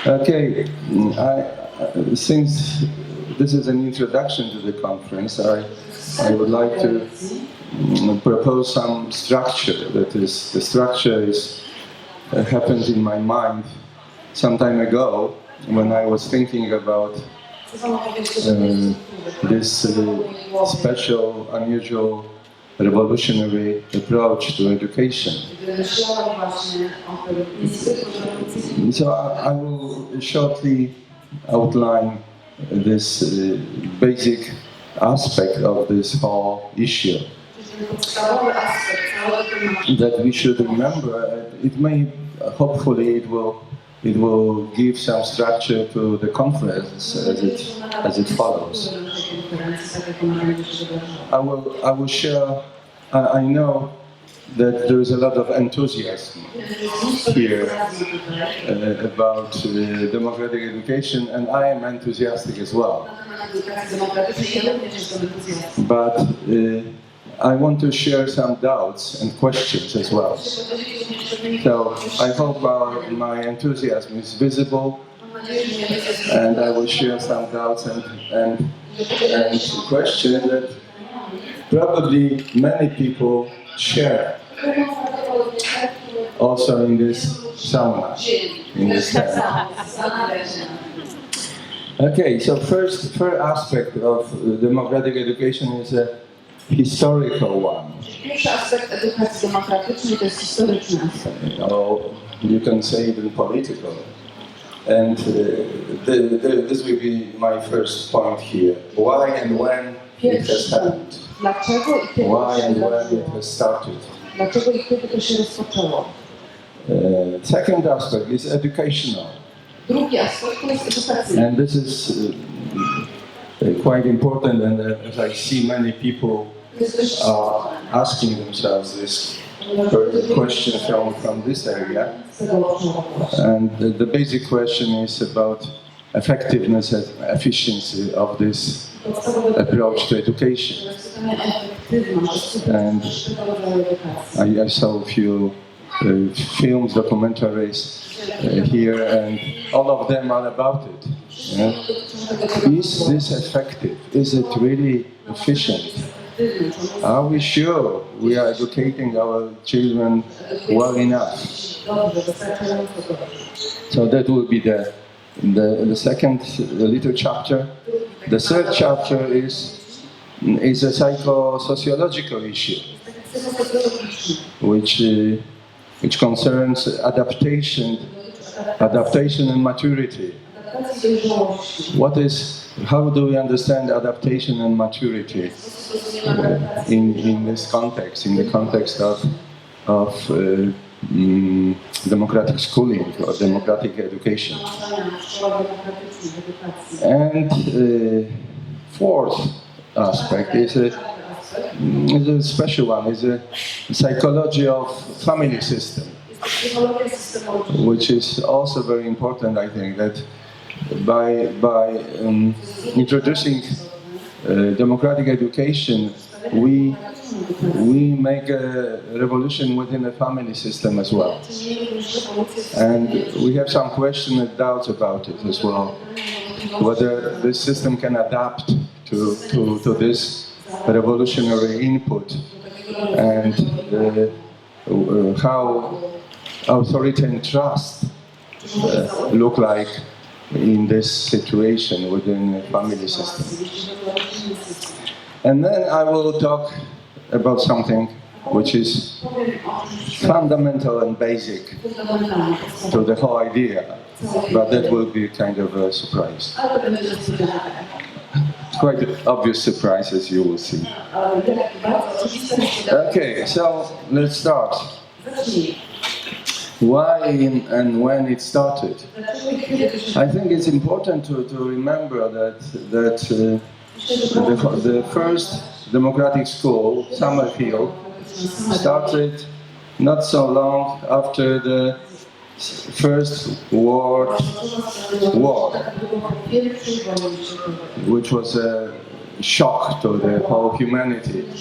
Okay, since this is an introduction to the conference, I would like to propose some structure. That is, the structure happened in my mind some time ago when I was thinking about this special, unusual, revolutionary approach to education. So I will shortly outline this basic aspect of this whole issue that we should remember. It may, hopefully, it will give some structure to the conference as it follows. I will share. I know that there is a lot of enthusiasm here about democratic education, and I am enthusiastic as well. But I want to share some doubts and questions as well. So I hope my enthusiasm is visible, and I will share some doubts and questions that probably many people share. Also in this sauna, in this tent. Okay, so first aspect of democratic education is a historical one. Or you can say even political. And this will be my first point here. Why and when it has happened? Why and when it has started? Second aspect is educational. And this is quite important, and as I see many people are asking themselves this question from this area. And the basic question is about effectiveness and efficiency of this approach to education. And I saw a few films, documentaries here, and all of them are about it. Yeah? Is this effective? Is it really efficient? Are we sure we are educating our children well enough? So that will be the second little chapter. The third chapter is a psychosociological issue, which concerns adaptation and maturity. How do we understand adaptation and maturity in this context, in the context of democratic schooling or democratic education? And fourth aspect is a special one, is a psychology of family system, which is also very important, I think, that by introducing democratic education, we make a revolution within the family system as well. And we have some questions and doubts about it as well, whether this system can adapt to this revolutionary input, and how authority and trust look like in this situation within the family system. And then I will talk about something which is fundamental and basic to the whole idea, but that will be kind of a surprise. Quite an obvious surprise, as you will see. Okay, so let's start. Why and when it started? I think it's important to remember that the first democratic school, Summerfield, started not so long after the First World War, which was a shock to the whole humanity. It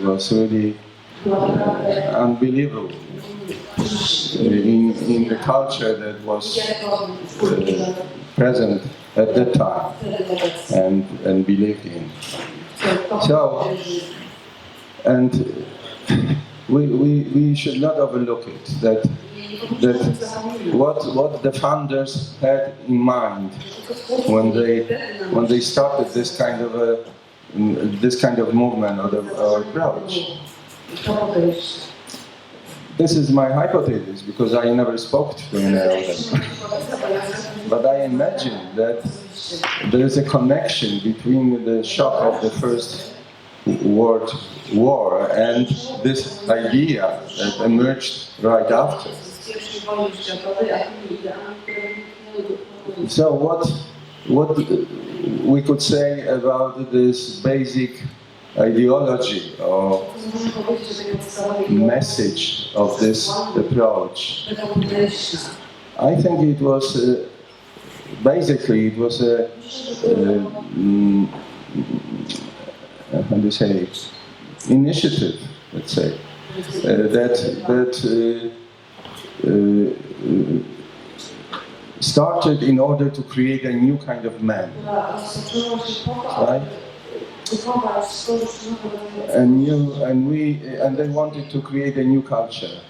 was really unbelievable in the culture that was present at that time and believed in. So, and we should not overlook it, that what the founders had in mind when they started this kind of movement or approach. This is my hypothesis, because I never spoke to any of them. But I imagine that there is a connection between the shock of the First World War and this idea that emerged right after. So what we could say about this basic ideology or message of this approach? I think it was basically it was a how do you say, initiative, let's say, that started in order to create a new kind of man, right? And they wanted to create a new culture,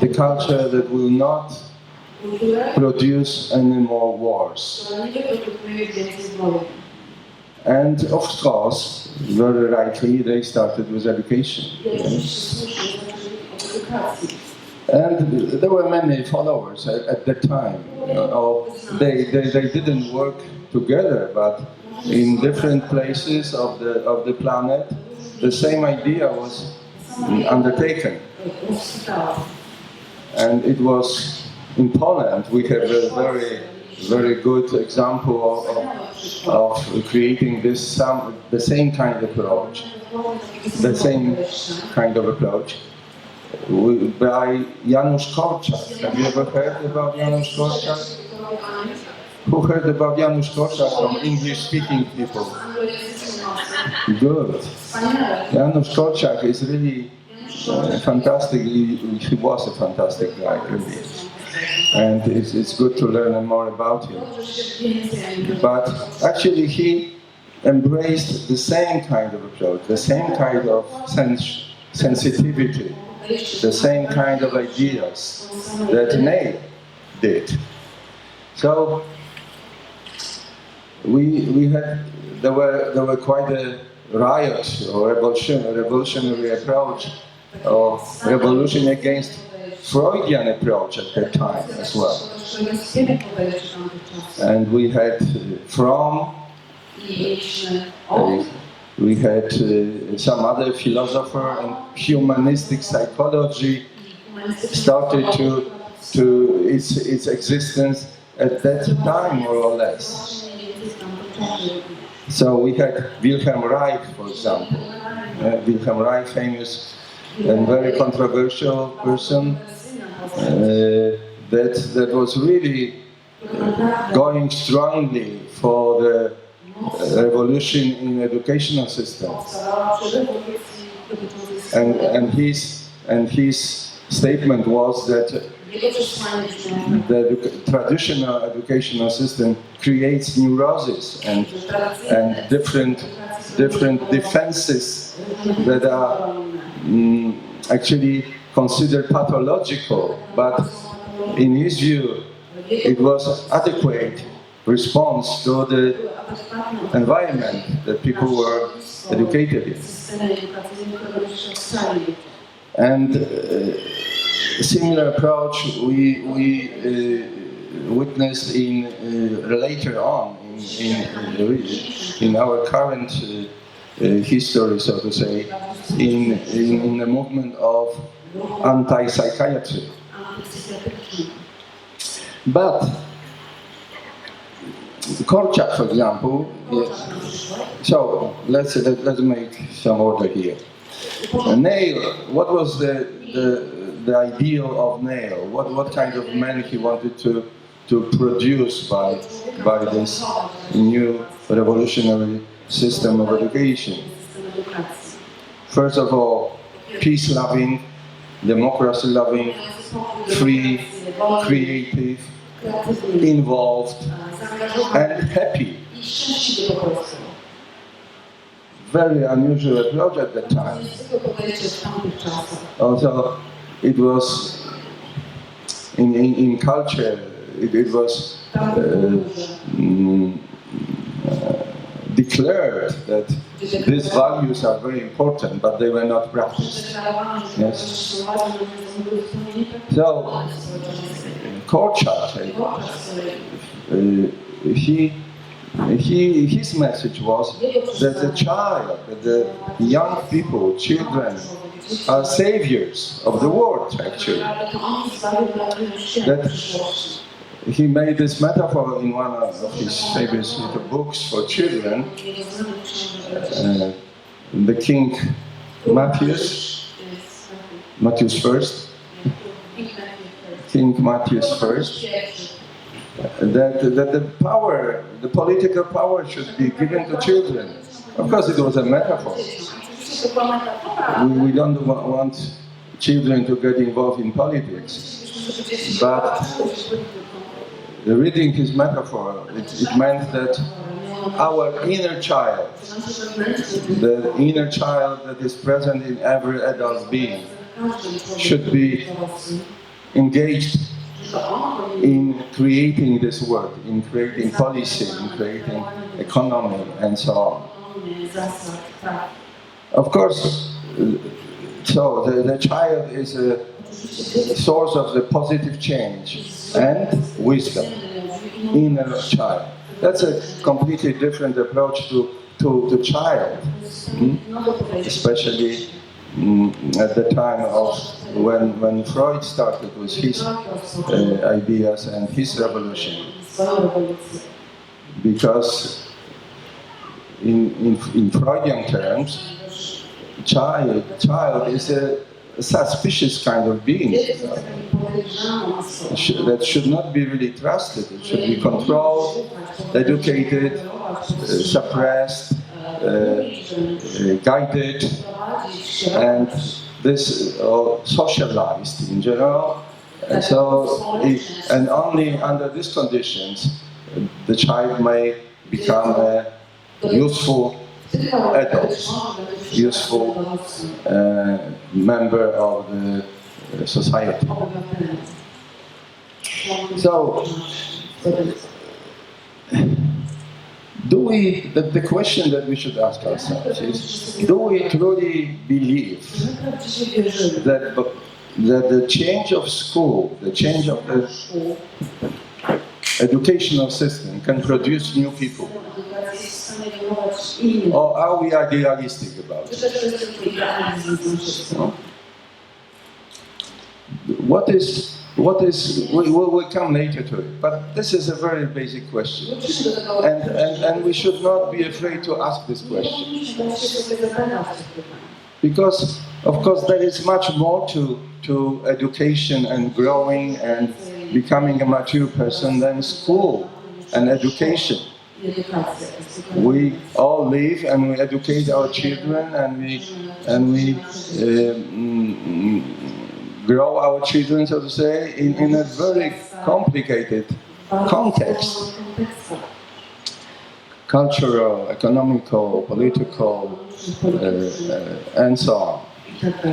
the culture that will not produce any more wars. And of course, very rightly, they started with education. And there were many followers at that time. They didn't work together, but in different places of the planet, the same idea was undertaken. And it was in Poland. We have a very good example of creating the same kind of approach, by Janusz Korczak. Have you ever heard about Janusz Korczak? Who heard about Janusz Korczak from English-speaking people? Good. Janusz Korczak is really fantastic. He was a fantastic guy, really. And it's good to learn more about him. But actually he embraced the same kind of approach, the same kind of sensitivity, the same kind of ideas that Ney did. So there were quite a riot or revolutionary approach, or revolution against Freudian approach at that time as well. And we had Fromm, we had some other philosopher, and humanistic psychology started to its existence at that time, more or less. So we had Wilhelm Reich, for example. Wilhelm Reich, famous and very controversial person, that was really going strongly for the revolution in educational systems. And his statement was that the traditional educational system creates neurosis and different defenses that are actually considered pathological, but in his view it was adequate response to the environment that people were educated in. And similar approach we witnessed later on in our current history, so to say, in the movement of anti-psychiatry. But Korczak, for example, so let's make some order here. Ney, what was the the ideal of Neil, what kind of man he wanted to produce by this new revolutionary system of education. First of all, peace-loving, democracy-loving, free, creative, involved, and happy. Very unusual approach at that time. Also, it was in culture, it was declared that these values are very important, but they were not practiced. Yes. So, Korczak, his message was that the child, that the young people, children, are saviors of the world, actually. That he made this metaphor in one of his famous little books for children, the King Matthews first, King Matthews first, that the power, the political power should be given to children. Of course, it was a metaphor. We don't want children to get involved in politics, but reading his metaphor, it meant that our inner child, the inner child that is present in every adult being, should be engaged in creating this world, in creating policy, in creating economy, and so on. Of course, so the child is a source of the positive change and wisdom, inner child. That's a completely different approach to the child, especially at the time of when Freud started with his ideas and his revolution. Because in Freudian terms, child is a suspicious kind of being that should not be really trusted. It should be controlled, educated, suppressed, guided, and this socialized in general. And so, and only under these conditions, the child may become a useful adult, useful member of the society. So, the question that we should ask ourselves is, do we truly believe that the change of school, the change of the educational system can produce new people? Or are we idealistic about it? No? What is, we'll come later to it, but this is a very basic question. And we should not be afraid to ask this question. Because, of course, there is much more to education and growing and becoming a mature person than school and education. We all live and we educate our children and we grow our children, so to say, in a very complicated context. Cultural, economical, political, and so on.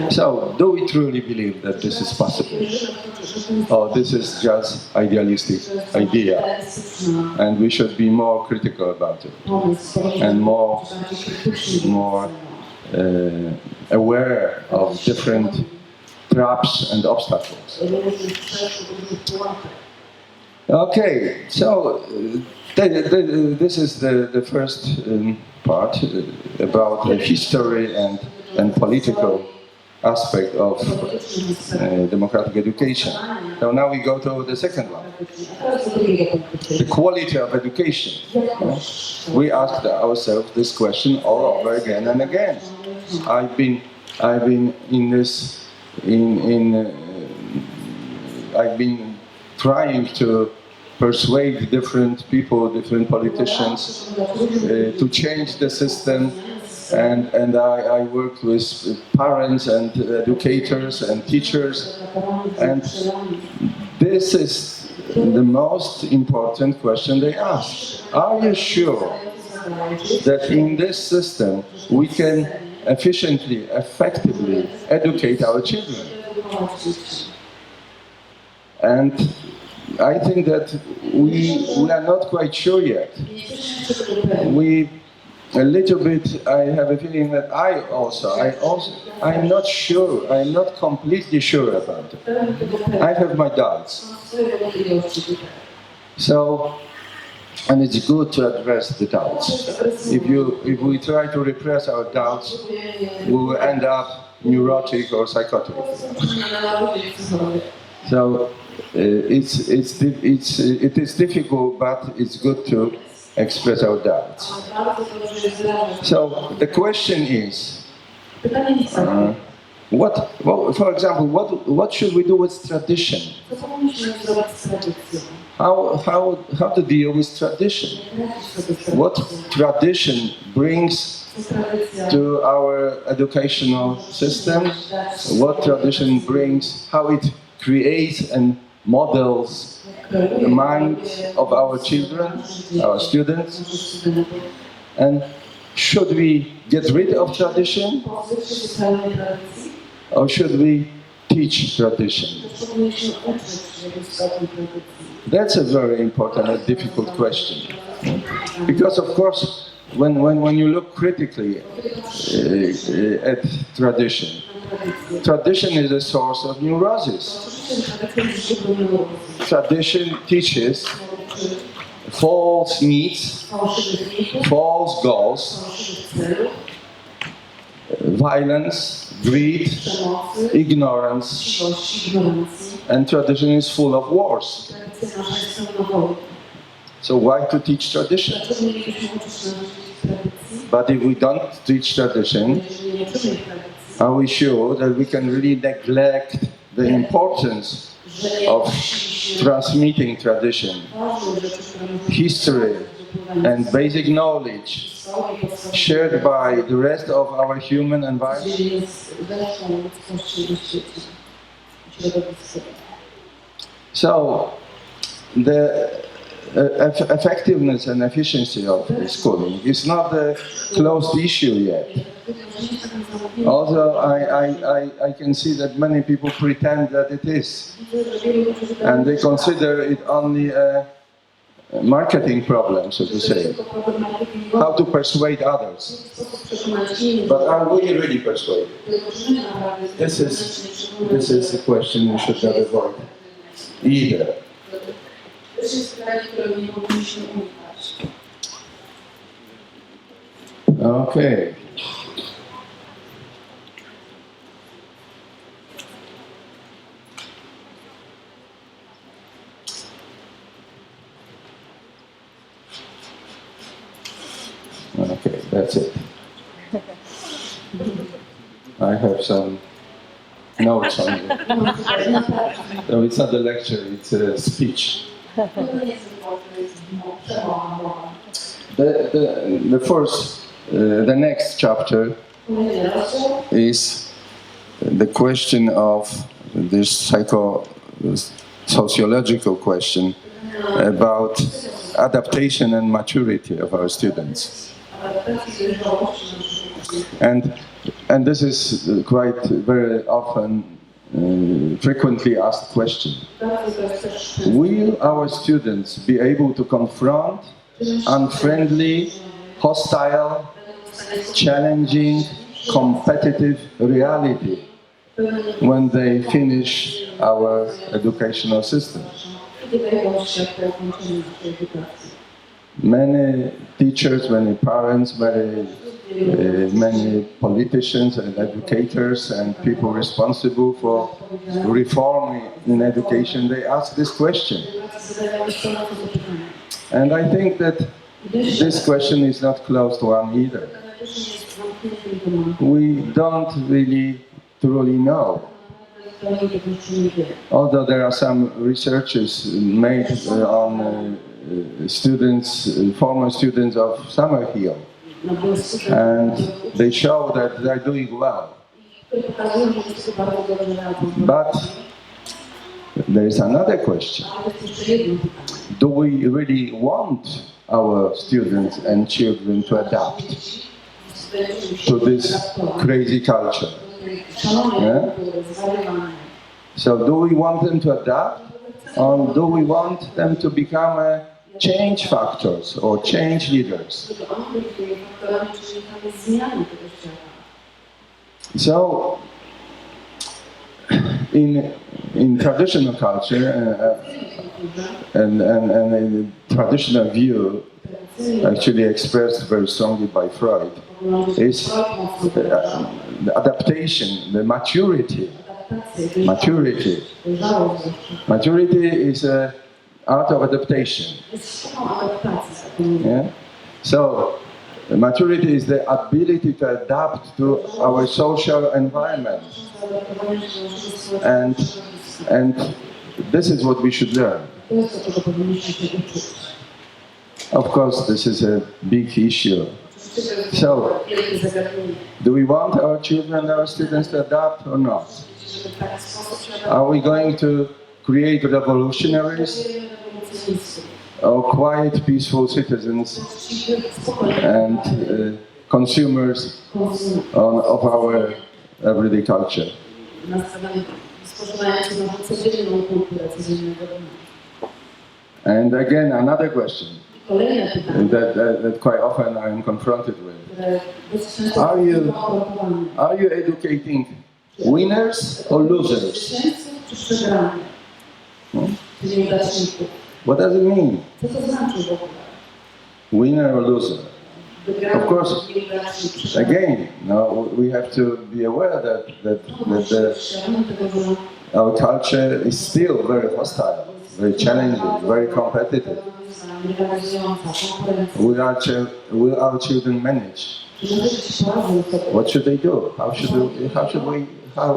So, do we truly believe that this is possible? Or this is just idealistic idea? And we should be more critical about it. And more aware of different traps and obstacles. Okay, so this is the first part about the history and political aspect of democratic education. So now we go to the second one, the quality of education. We asked ourselves this question all over again and again. I've been in this I've been trying to persuade different people, different politicians to change the system, and I worked with parents and educators and teachers, and this is the most important question they ask. Are you sure that in this system we can efficiently, effectively educate our children? And I think that we are not quite sure yet. A little bit, I have a feeling that I'm not sure, I'm not completely sure about it. I have my doubts. So, and it's good to address the doubts. If we try to repress our doubts, we will end up neurotic or psychotic. So it is difficult, but it's good to express our doubts. So the question is, for example, what should we do with tradition? How to deal with tradition? What tradition brings to our educational system? What tradition brings? How it creates and models the mind of our children, our students? And should we get rid of tradition? Or should we teach tradition? That's a very important and difficult question. Because of course, when you look critically at tradition, tradition is a source of neurosis. Tradition teaches false needs, false goals, violence, greed, ignorance, and tradition is full of wars. So why to teach tradition? But if we don't teach tradition, are we sure that we can really neglect the importance of transmitting tradition, history, and basic knowledge shared by the rest of our human environment? So, the effectiveness and efficiency of schooling is not a closed issue yet. Although I can see that many people pretend that it is, and they consider it only a marketing problem, so to say. How to persuade others. But are we really persuaded? This is a question we should not avoid either. Okay. Okay, that's it. I have some notes on it. So it's not a lecture, it's a speech. The next chapter is the question of this sociological question about adaptation and maturity of our students. And this is quite very often frequently asked question. Will our students be able to confront unfriendly, hostile, challenging, competitive reality when they finish our educational system? Many teachers, many parents, many politicians and educators and people responsible for reform in education, they ask this question. And I think that this question is not closed one either. We don't really truly know Although there are some researches made on students, former students of Summerhill, and they show that they're doing well. But there is another question. Do we really want our students and children to adapt to this crazy culture? Yeah? So do we want them to adapt, or do we want them to become change factors or change leaders? So in traditional culture and a traditional view, actually expressed very strongly by Freud, is the adaptation, the maturity. Maturity is an art of adaptation. Yeah? So maturity is the ability to adapt to our social environment. And this is what we should learn. Of course, this is a big issue. So, do we want our children and our students to adapt or not? Are we going to create revolutionaries or quiet, peaceful citizens and consumers of our everyday culture? And again, another question that quite often I am confronted with. Are you educating winners or losers? What does it mean? Winner or loser? Of course, again, we have to be aware that our culture is still very hostile, very challenging, very competitive. Will our children manage? What should they do? How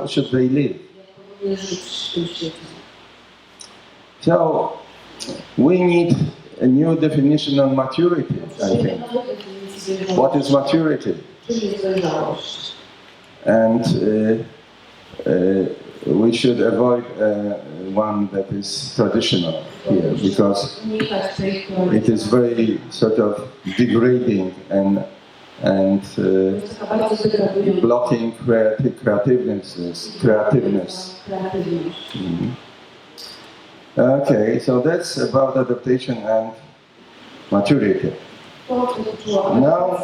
should they live? So we need a new definition of maturity, I think. What is maturity? And we should avoid one that is traditional here, because it is very sort of degrading and blocking creativeness. Mm-hmm. Okay, so that's about adaptation and maturity. Now,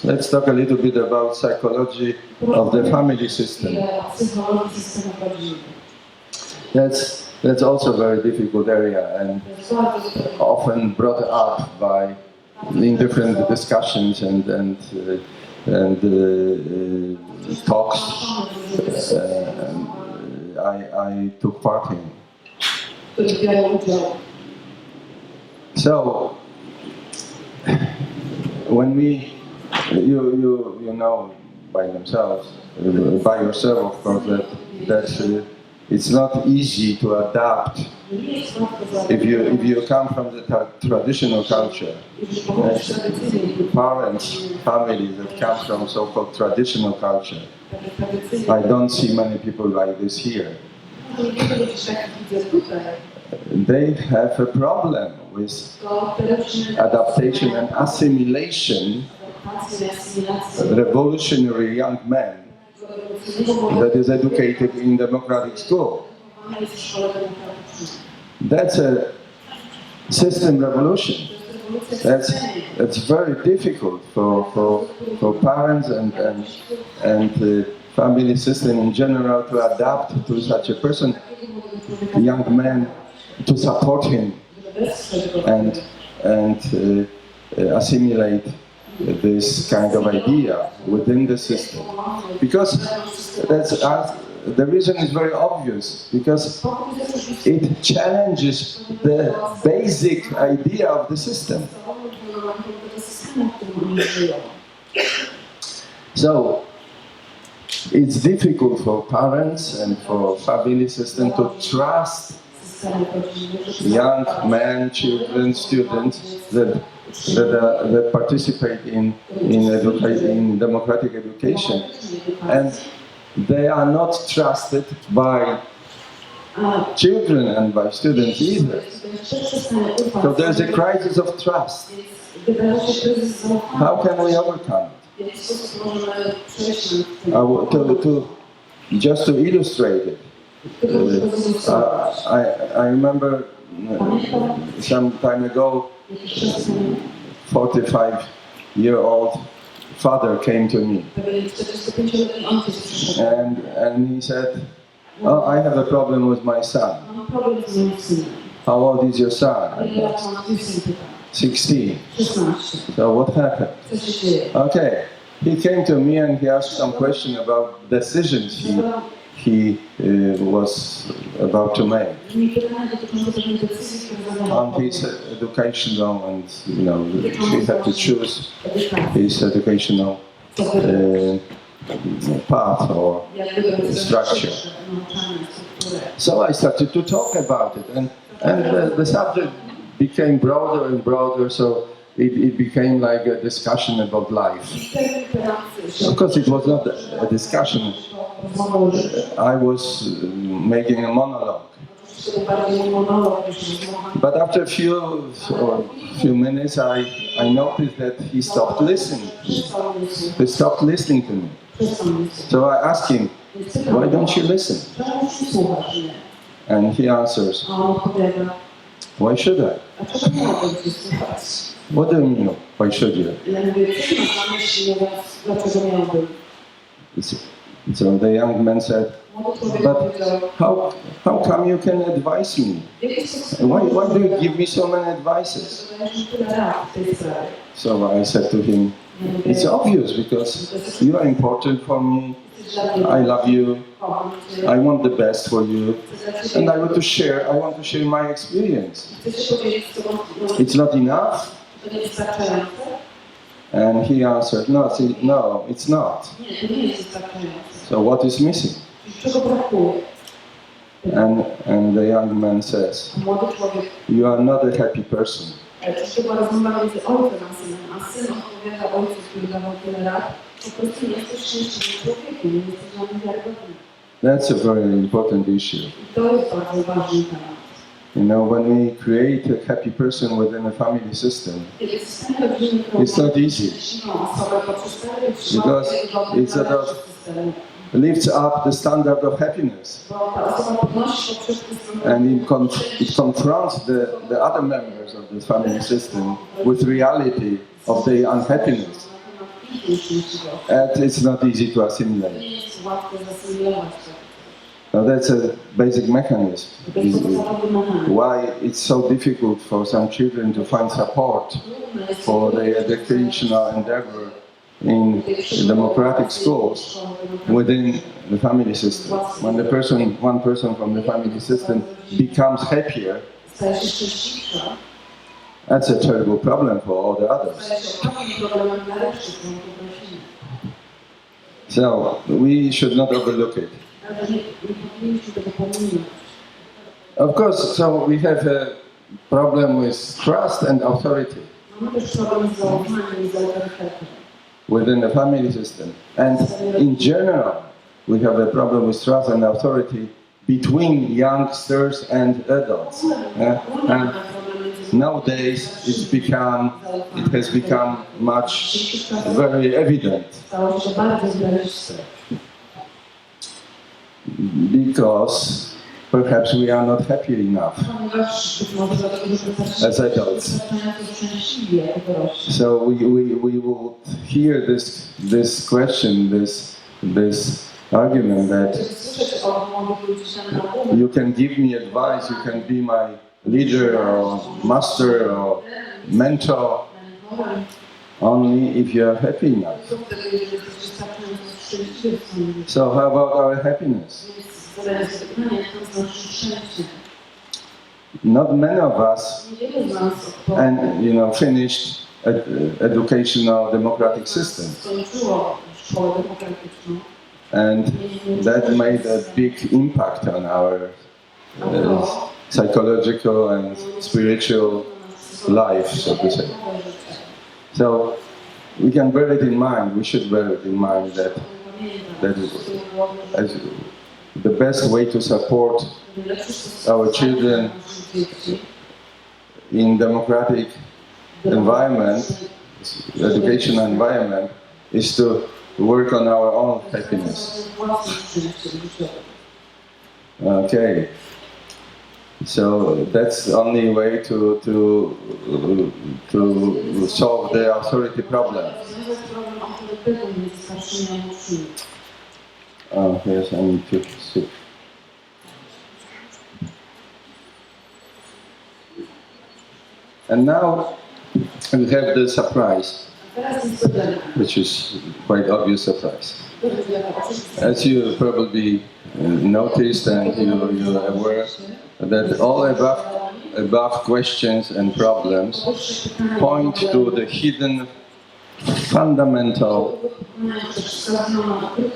let's talk a little bit about psychology of the family system. That's also a very difficult area and often brought up in different discussions and talks I took part in. So, when you know by yourself, of course, that it's not easy to adapt if you come from the traditional culture. Families that come from so-called traditional culture. I don't see many people like this here. They have a problem with adaptation and assimilation. Revolutionary young man that is educated in democratic school. That's a system revolution. That's very difficult for parents and the family system in general to adapt to such a person, a young man, to support him and assimilate this kind of idea within the system. Because the reason is very obvious, because it challenges the basic idea of the system. So, it's difficult for parents and for family system to trust young men, children, students that participate in democratic education, and they are not trusted by children and by students either. So there's a crisis of trust. How can we overcome it? Just to illustrate it, I remember some time ago, 45-year-old father came to me, and he said, "Oh, I have a problem with my son." "How old is your son?" I asked. 16. So what happened? Okay, he came to me and he asked some question about decisions he was about to make on his educational, and he had to choose his educational path or structure. So I started to talk about it, and the subject became broader and broader, so it became like a discussion about life. Of course, it was not a discussion. I was making a monologue. But after a few minutes, I noticed that he stopped listening. He stopped listening to me. So I asked him, "Why don't you listen?" And he answers, "Why should I?" "What do you mean, why should you?" So the young man said, "But how come you can advise me? Why do you give me so many advices?" So I said to him, "It's obvious, because you are important for me. I love you. I want the best for you, and I want to share my experience. It's not enough?" And he answered, "No, it's not. So what is missing?" And the young man says, "You are not a happy person." That's a very important issue. When we create a happy person within a family system, it's not easy, because it sort of lifts up the standard of happiness, and it confronts the other members of the family system with reality of their unhappiness. And it's not easy to assimilate. Now that's a basic mechanism. Why it's so difficult for some children to find support for their educational endeavor in democratic schools within the family system. When one person from the family system becomes happier, that's a terrible problem for all the others. So we should not overlook it. Of course, so we have a problem with trust and authority within the family system. And in general, we have a problem with trust and authority between youngsters and adults. And nowadays, it has become very evident. Because perhaps we are not happy enough as adults. So we will hear this question, this argument that you can give me advice, you can be my leader or master or mentor, only if you are happy enough. So how about our happiness? Not many of us finished educational democratic system. And that made a big impact on our psychological and spiritual life, so to say. So we can bear it in mind, we should bear it in mind that as the best way to support our children in democratic environment, educational environment, is to work on our own happiness. Okay, so that's the only way to solve the authority problem. Oh, yes, I need to sit. And now we have the surprise, which is quite obvious surprise. As you probably noticed and you're aware that all above questions and problems point to the hidden fundamental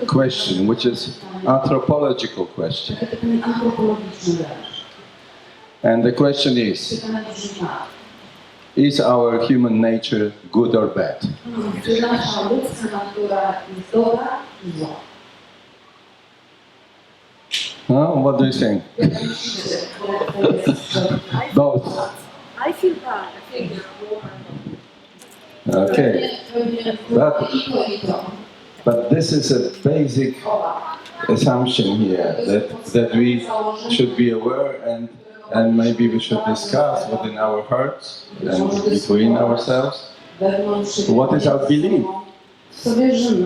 question, which is anthropological question. And the question is our human nature good or bad? What do you think? Both. I feel bad. I think Okay. But this is a basic assumption here that we should be aware and maybe we should discuss within our hearts and between ourselves. What is our belief?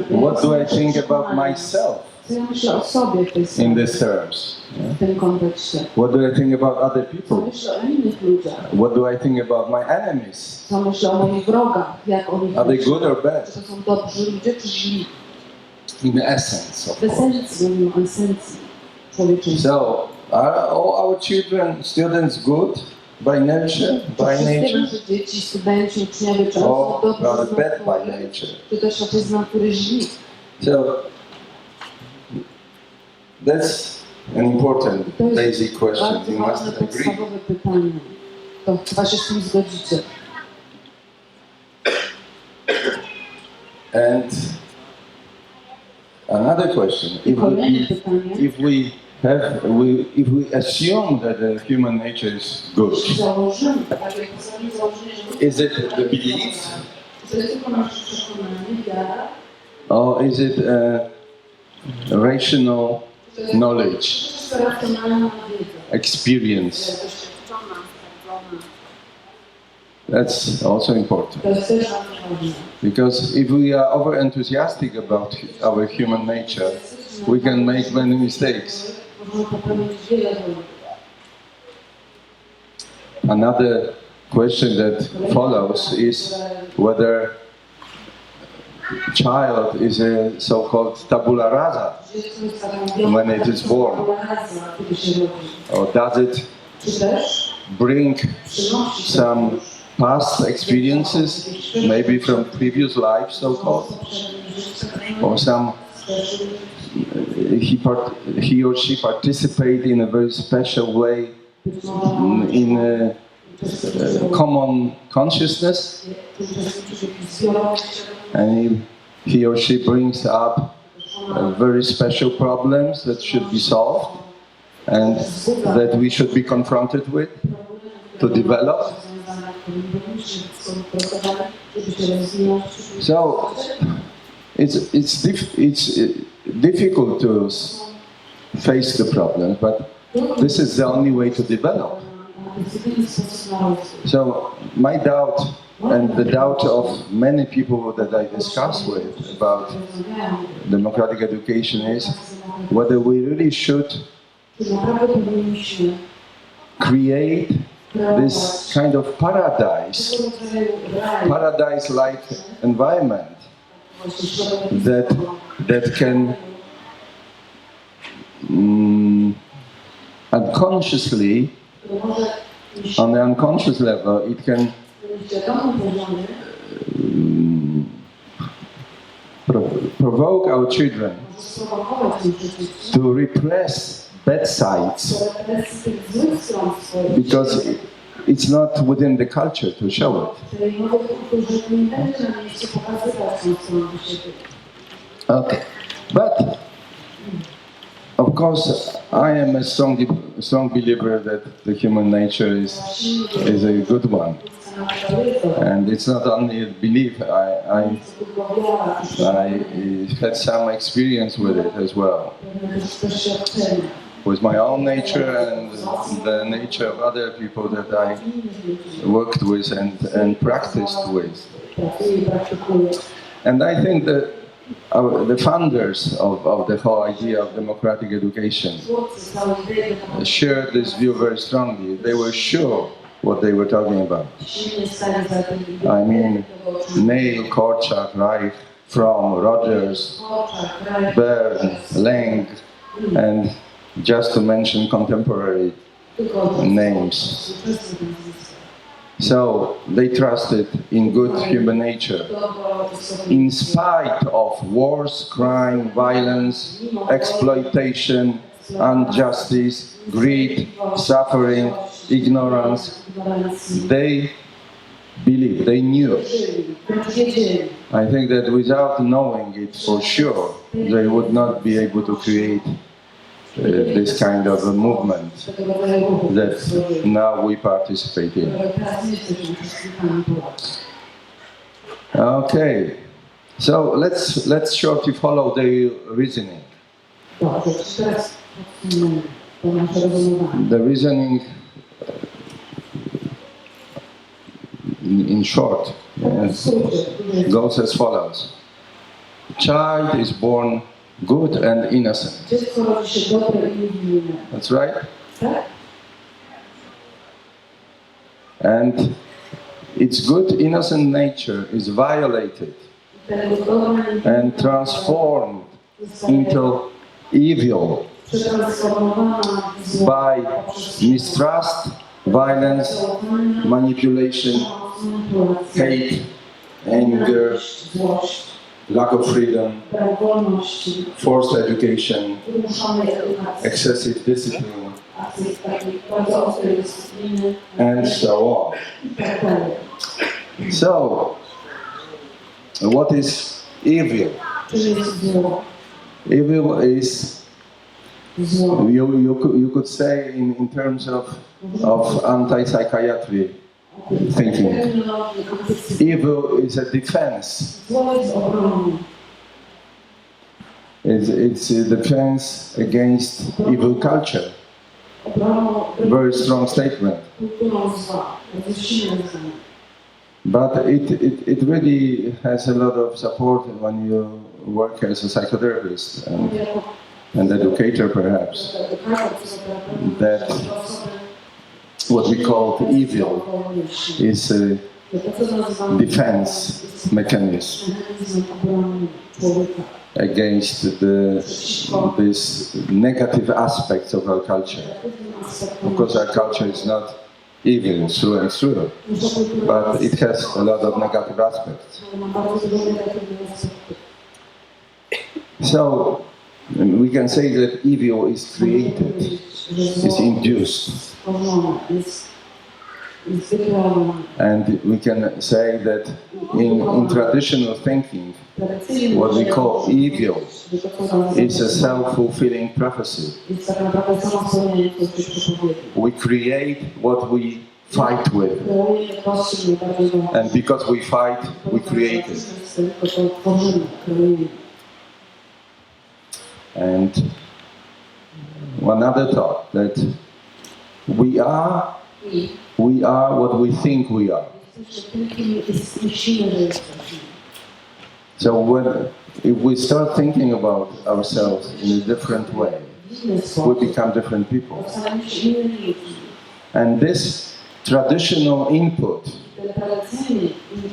What do I think about myself in these terms? What do I think about other people? What do I think about my enemies? Are they good or bad? In the essence, of course. So, are all our children, students good by nature, by nature? Or rather bad by nature? So, that's an important basic question. You must agree. And another question: if we assume that the human nature is good, is it the belief, or is it rational knowledge, experience? That's also important. Because if we are over enthusiastic about our human nature, we can make many mistakes. Another question that follows is whether child is a so-called tabula rasa when it is born, or does it bring some past experiences, maybe from previous lives, so-called, or some he or she participate in a very special way in a common consciousness, and he or she brings up very special problems that should be solved and that we should be confronted with to develop. So it's difficult to face the problem, but this is the only way to develop. So my doubt, and the doubt of many people that I discuss with about democratic education, is whether we really should create this kind of paradise-like environment that can unconsciously, on the unconscious level, it can provoke our children to repress bad sides because it's not within the culture to show it. Okay, but of course I am a strong believer that the human nature is a good one. And it's not only a belief, I had some experience with it as well. With my own nature and the nature of other people that I worked with and practiced with. And I think that the founders of the whole idea of democratic education shared this view very strongly. They were sure what they were talking about. I mean, Neil, Korczak, Reich, Fromm, Rogers, Bern, Lang, and just to mention contemporary names. So they trusted in good human nature, in spite of wars, crime, violence, exploitation, injustice, greed, suffering, ignorance. They believed, they knew. I think that without knowing it for sure, they would not be able to create this kind of a movement that now we participate in. Okay, so let's shortly follow their reasoning. The reasoning, in short, goes as follows. Child is born good and innocent. That's right. And its good, innocent nature is violated and transformed into evil by mistrust, violence, manipulation, hate, anger, lack of freedom, forced education, excessive discipline, and so on. So, what is evil? Evil is, you could say in terms of anti-psychiatry thinking, evil is a defense. It's a defense against evil culture. Very strong statement. But it really has a lot of support when you work as a psychotherapist and educator perhaps, that what we call evil is a defense mechanism against these negative aspects of our culture. Of course, our culture is not evil through and through, but it has a lot of negative aspects. So, we can say that evil is created, is induced. And we can say that in traditional thinking, what we call evil is a self-fulfilling prophecy. We create what we fight with. And because we fight, we create it. And one other thought, that we are what we think we are. So if we start thinking about ourselves in a different way, we become different people. And this traditional input,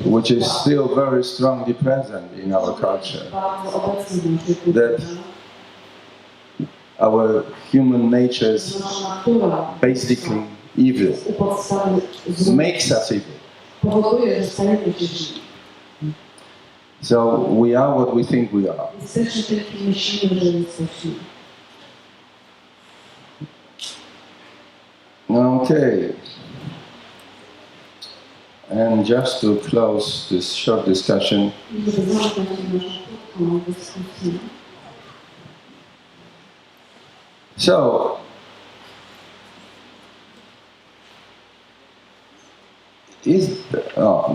which is still very strongly present in our culture, that our human nature is basically evil, makes us evil. So we are what we think we are. Jesteśmy tym, kim myślimy, że jesteśmy. Okay. And just to close this short discussion, I żeby zamknąć naszą krótką dyskusję. so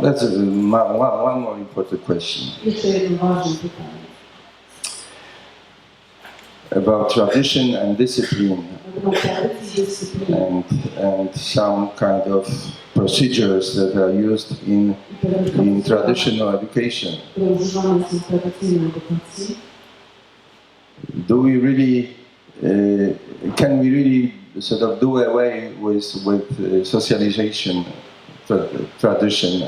that's one more important question Jeszcze jedno ważne pytanie. about tradition and discipline Na tradycji dyscypliny and some kind of procedures that are used in traditional education. które używane są w tradycyjnej edukacji. Do we really, can we really sort of do away with socialization, tradition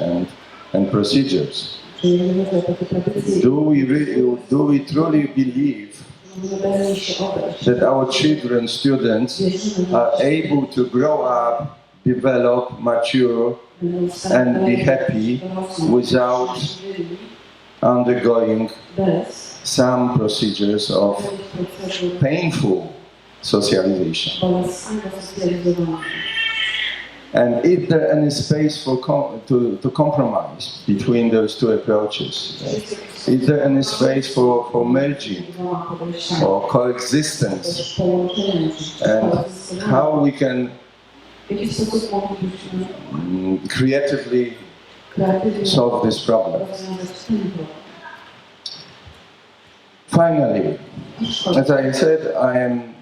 and procedures? Czy jeżeli chodzi o takie tradycje, Do we truly believe możemy się obrać. that our children, students, are able to grow up, develop, mature, and be happy without undergoing bez some procedures of procesu painful socialization? bolesnego socjalizowania. And is there any space for to compromise between those two approaches? Is there any space for merging or coexistence? And how we can W jaki sposób moglibyśmy creatively kreatywnie solve this problem? rozwiązać ten problem? Finally, as I said, I am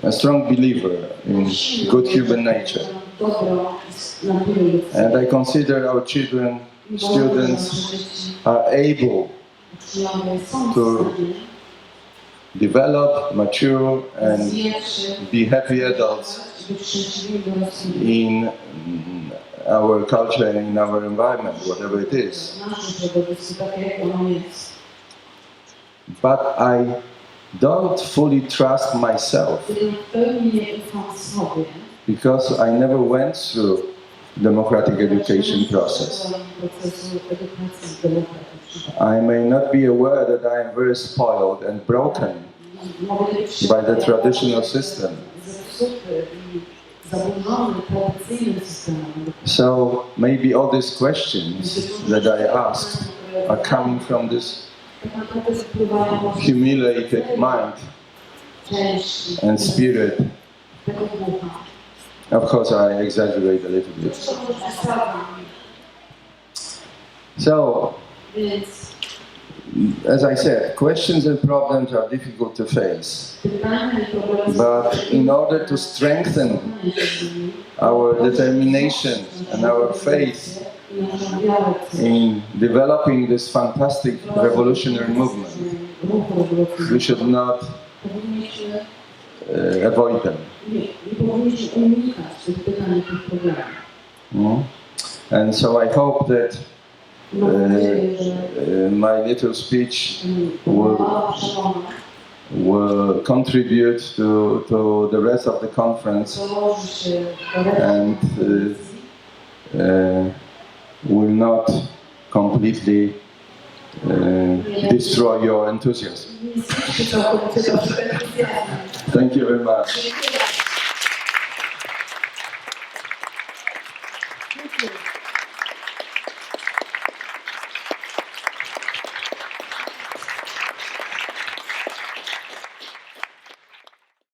a strong believer in good human nature. Dobro natury ludzkiej. And I consider our children, students are able Uczniowie są to w stanie develop, mature, and zwiększyć, be happy adults być szczęśliwymi dorosłymi in our culture and in our environment, whatever it is. w naszym środowisku, takie jak ono jest. But I don't fully trust myself Gdybym w pełni nie ufam sobie, because I never went through democratic education process. procesu edukacji demokratycznej. I may not be aware that I am very spoiled and broken Mogę być by the traditional system. zepsuty i zaburzony tradycyjnym systemem edukacji. So maybe all these questions that I asked are coming from this Tak naprawdę wpływają na humiliated mind część and spirit. tego ducha. Of course, I exaggerate a little bit. To może przesadzam, So, więc as I said, questions and problems are difficult to face. pytania i problemy But in order to strengthen our determination and our faith i naszą wiarę in developing this fantastic revolutionary movement, ruchu rewolucyjnego, we should not powinniśmy avoid them. nie powinniśmy unikać tych pytań i tych problemów. And so I hope that Mam nadzieję, że my little speech mała przemona will contribute to the rest of the conference przełoży się do and will not completely destroy your enthusiasm. nie zniszczy całkowicie do entuzjazmu. Thank you very much. Dziękuję bardzo.